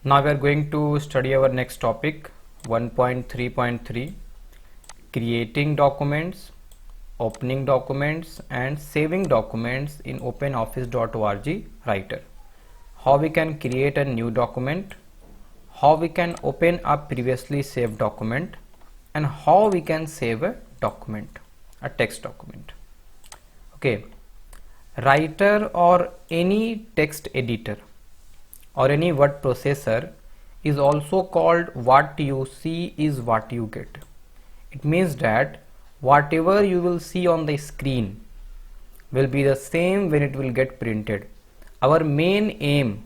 Now we are going to study our next topic 1.3.3, creating documents, opening documents and saving documents in openoffice.org writer. How we can create a new document, how we can open a previously saved document, and how we can save a document, a text document. Okay, writer or any text editor or any word processor is also called what you see is what you get. It means that whatever you will see on the screen will be the same when it will get printed. Our main aim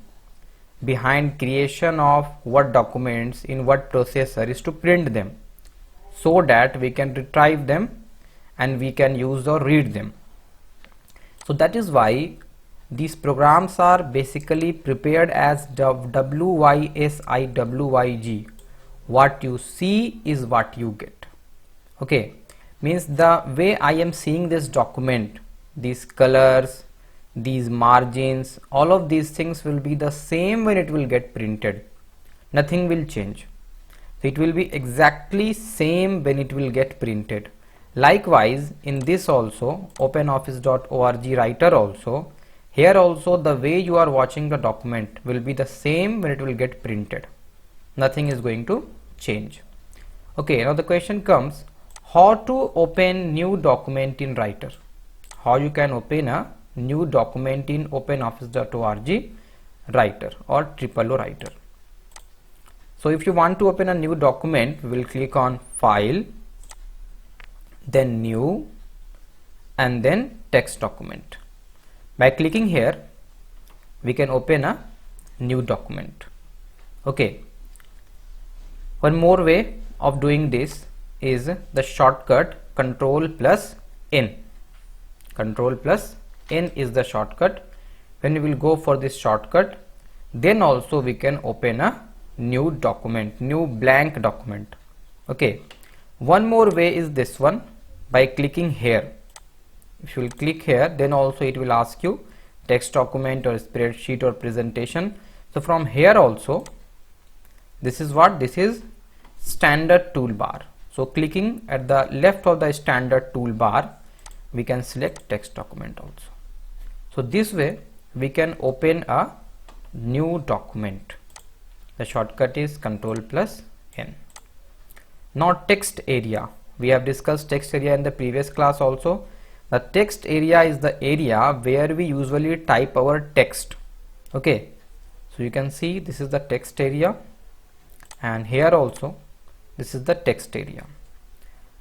behind creation of word documents in word processor is to print them so that we can retrieve them and we can use or read them. So that is why these programs are basically prepared as WYSIWYG. What you see is what you get. Okay, means the way I am seeing this document, these colors, these margins, all of these things will be the same when it will get printed. Nothing will change. So it will be exactly same when it will get printed. Likewise, in this also, openoffice.org writer also, here also the way you are watching the document will be the same when it will get printed. Nothing is going to change. Okay, now the question comes, how to open new document in writer? How you can open a new document in openoffice.org writer or OO writer. So if you want to open a new document, we will click on file, then new, and then text document. By clicking here, we can open a new document. Okay. One more way of doing this is the shortcut Ctrl+N. Ctrl+N is the shortcut. When we will go for this shortcut, then also we can open a new document, new blank document. Okay. One more way is this one, by clicking here. If you will click here, then also it will ask you text document or spreadsheet or presentation. So from here also, this is what? This is standard toolbar. So clicking at the left of the standard toolbar, we can select text document also. So this way we can open a new document. The shortcut is Ctrl+N. Now text area. We have discussed text area in the previous class also. The text area is the area where we usually type our text. Okay, so you can see this is the text area, and here also this is the text area.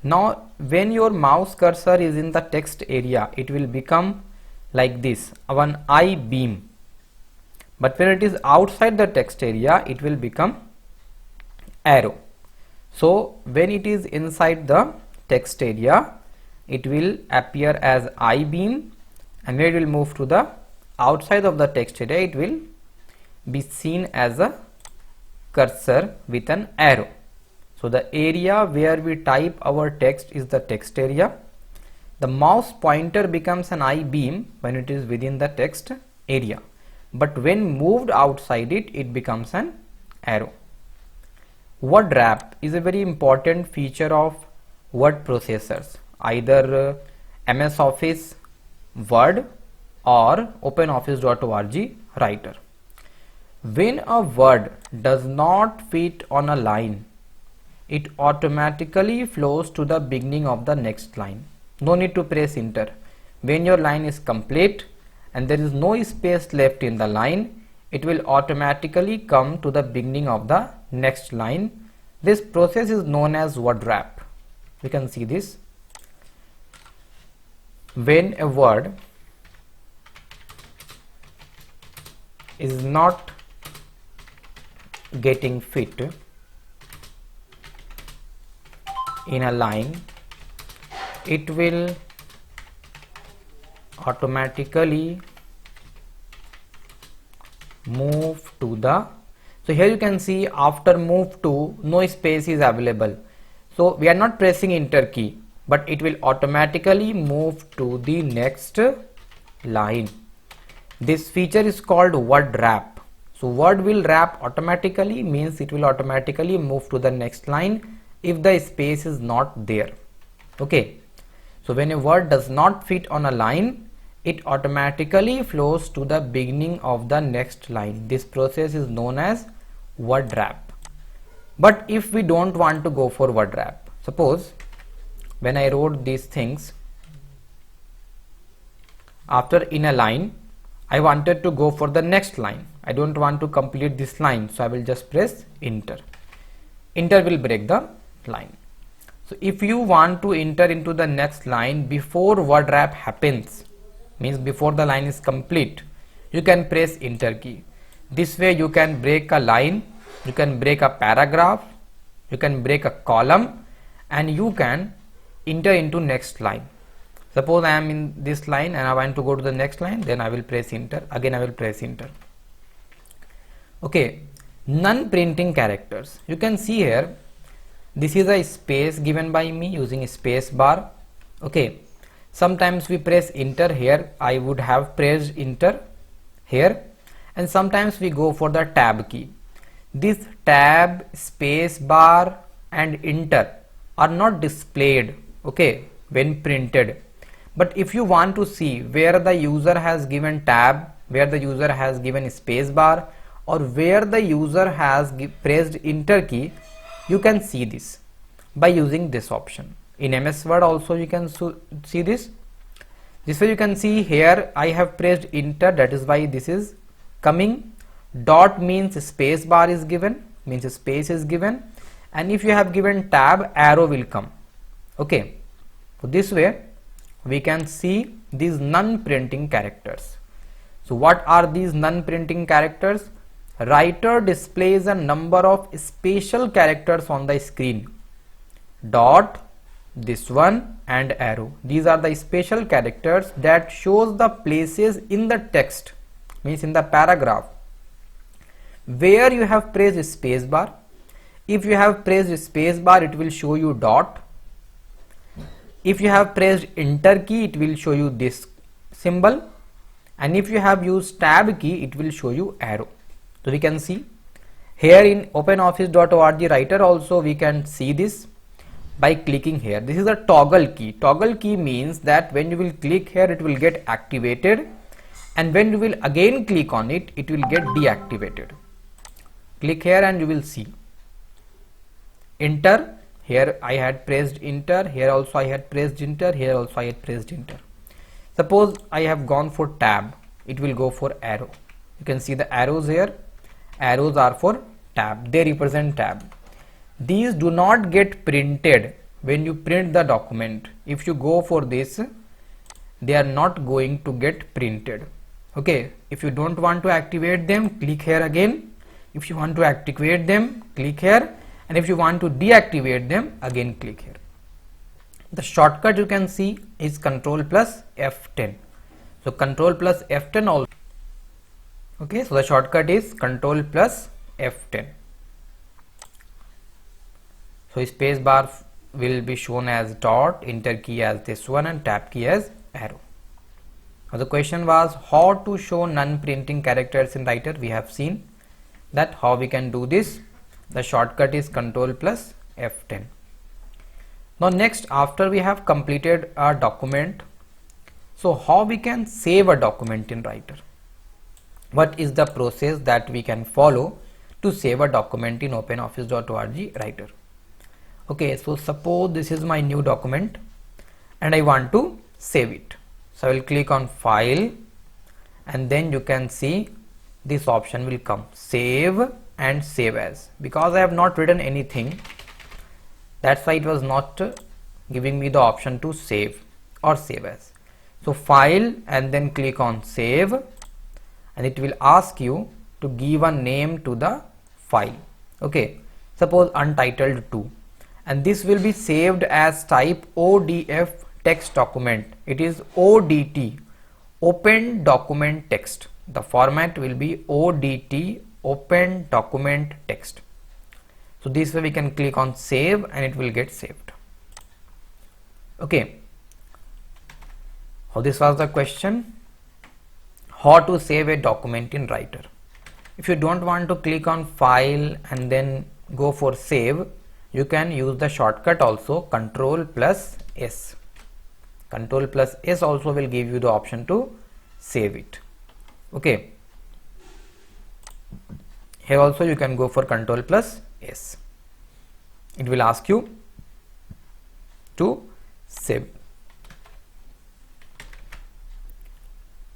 Now when your mouse cursor is in the text area, it will become like this, one I beam, but when it is outside the text area, it will become arrow. So when it is inside the text area, it will appear as I beam, and when it will move to the outside of the text area, it will be seen as a cursor with an arrow. So the area where we type our text is the text area. The mouse pointer becomes an I beam when it is within the text area, but when moved outside it, it becomes an arrow. Word wrap is a very important feature of word processors, either MS Office, Word or openoffice.org writer. When a word does not fit on a line, it automatically flows to the beginning of the next line. No need to press enter. When your line is complete and there is no space left in the line, it will automatically come to the beginning of the next line. This process is known as word wrap. You can see this. When a word is not getting fit in a line, it will automatically move to the, so here you can see after move to, no space is available. So we are not pressing enter key, but it will automatically move to the next line. This feature is called word wrap. So word will wrap automatically means it will automatically move to the next line if the space is not there. Okay, so when a word does not fit on a line, it automatically flows to the beginning of the next line. This process is known as word wrap. But if we don't want to go for word wrap, suppose when I wrote these things, after in a line, I wanted to go for the next line. I don't want to complete this line, so I will just press enter. Enter will break the line. So if you want to enter into the next line before word wrap happens, means before the line is complete, you can press enter key. This way you can break a line, you can break a paragraph, you can break a column, and you can enter into next line. Suppose I am in this line and I want to go to the next line, then I will press enter. Again I will press enter. Okay, non-printing characters. You can see here, this is a space given by me using space bar. Okay, sometimes we press enter here. I would have pressed enter here, and sometimes we go for the tab key. This tab, space bar and enter are not displayed, okay, when printed. But if you want to see where the user has given tab, where the user has given space bar, or where the user has pressed enter key, you can see this by using this option. In MS Word also you can see this. This way you can see here I have pressed enter, that is why this is coming. Dot means space bar is given, means space is given, and if you have given tab, arrow will come. Okay, so this way we can see these non-printing characters. So what are these non-printing characters? Writer displays a number of special characters on the screen. Dot, this one, and arrow. These are the special characters that shows the places in the text, means in the paragraph, where you have pressed space bar. If you have pressed space bar, it will show you dot. If you have pressed enter key, it will show you this symbol, and if you have used tab key, it will show you arrow. So we can see here in openoffice.org writer also we can see this by clicking here. This is a toggle key. Toggle key means that when you will click here, it will get activated, and when you will again click on it, it will get deactivated. Click here and you will see enter. Here I had pressed enter, here also I had pressed enter, here also I had pressed enter. Suppose I have gone for tab, it will go for arrow. You can see the arrows here. Arrows are for tab, they represent tab. These do not get printed when you print the document. If you go for this, they are not going to get printed. Okay, if you don't want to activate them, click here again. If you want to activate them, click here. And if you want to deactivate them, again click here. The shortcut you can see is Ctrl plus F10. So Ctrl plus F10 also. Okay, so the shortcut is Ctrl plus F10. So space bar will be shown as dot, enter key as this one, and tab key as arrow. Now the question was how to show non-printing characters in writer. We have seen that how we can do this. The shortcut is Ctrl plus F10. Now next, after we have completed our document, so how we can save a document in writer? What is the process that we can follow to save a document in openoffice.org writer? Okay, so suppose this is my new document and I want to save it. So I will click on file, and then you can see this option will come, save and save as. Because I have not written anything, that's why it was not giving me the option to save or save as. So file and then click on save, and it will ask you to give a name to the file. Okay, suppose untitled 2, and this will be saved as type ODF text document. It is ODT, open document text. The format will be ODT, open document text. So this way we can click on save and it will get saved. Okay, so this was the question, how to save a document in writer. If you don't want to click on file and then go for save, you can use the shortcut also, Control plus S. Control plus S also will give you the option to save it. Okay. Here also you can go for Control plus S. It will ask you to save.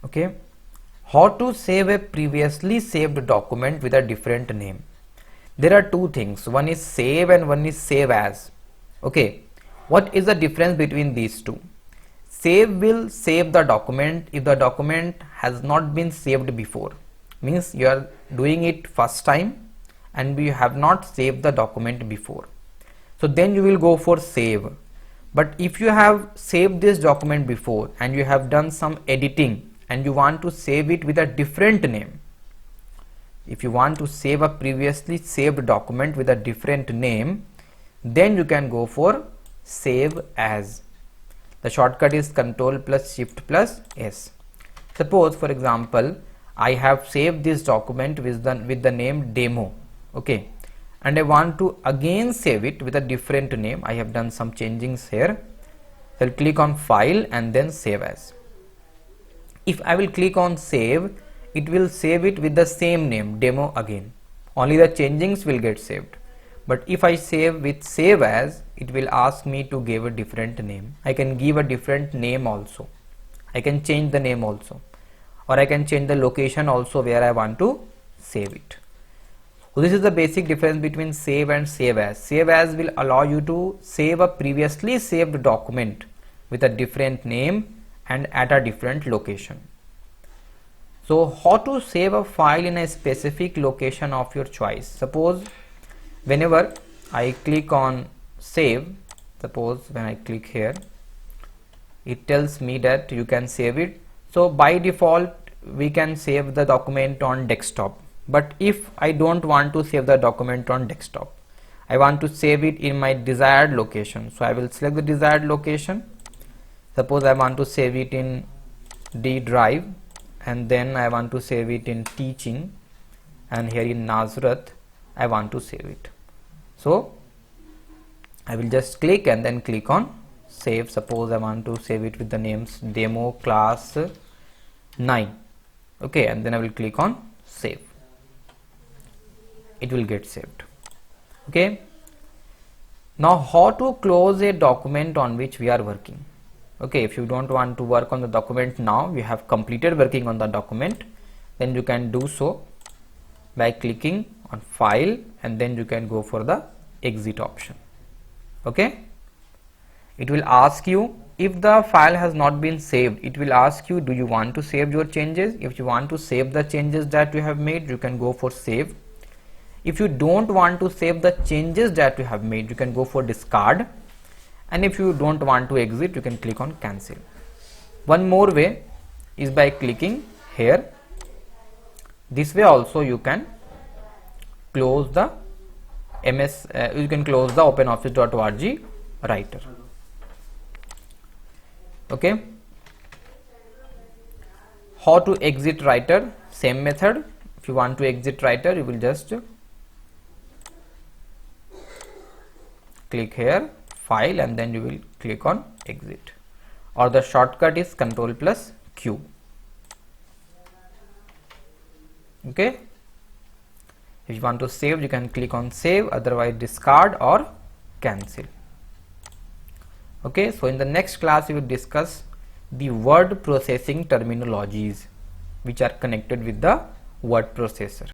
Okay. How to save a previously saved document with a different name? There are two things. One is save and one is save as. Okay. What is the difference between these two? Save will save the document if the document has not been saved before. Means you are doing it first time and you have not saved the document before. So then you will go for save. But if you have saved this document before and you have done some editing and you want to save it with a different name, if you want to save a previously saved document with a different name, then you can go for save as. The shortcut is Control plus Shift plus S. Suppose for example, I have saved this document with the name demo. Okay. And I want to again save it with a different name. I have done some changings here. So I'll click on file and then save as. If I will click on save, it will save it with the same name, demo again. Only the changings will get saved. But if I save with save as, it will ask me to give a different name. I can give a different name also. I can change the name also. Or I can change the location also where I want to save it. So this is the basic difference between save and save as. Save as will allow you to save a previously saved document with a different name and at a different location. So how to save a file in a specific location of your choice? Suppose whenever I click on save, suppose when I click here, it tells me that you can save it. So by default we can save the document on desktop. But if I don't want to save the document on desktop, I want to save it in my desired location. So I will select the desired location. Suppose I want to save it in D drive and then I want to save it in teaching, and here in Nazrat I want to save it. So I will just click and then click on save. Suppose I want to save it with the names demo class 9. Okay, and then I will click on save. It will get saved. Okay. Now how to close a document on which we are working? Okay, if you don't want to work on the document now, you have completed working on the document, then you can do so by clicking on file and then you can go for the exit option. Okay. It will ask you, if the file has not been saved, it will ask you, do you want to save your changes? If you want to save the changes that you have made, you can go for save. If you don't want to save the changes that you have made, you can go for discard. And if you don't want to exit, you can click on cancel. One more way is by clicking here. This way also you can close the you can close the openoffice.org writer. Okay. How to exit writer? Same method. If you want to exit writer, you will just click here, file, and then you will click on exit, or the shortcut is Control plus Q. Okay. If you want to save, you can click on save, otherwise discard or cancel. Okay, so in the next class we will discuss the word processing terminologies which are connected with the word processor.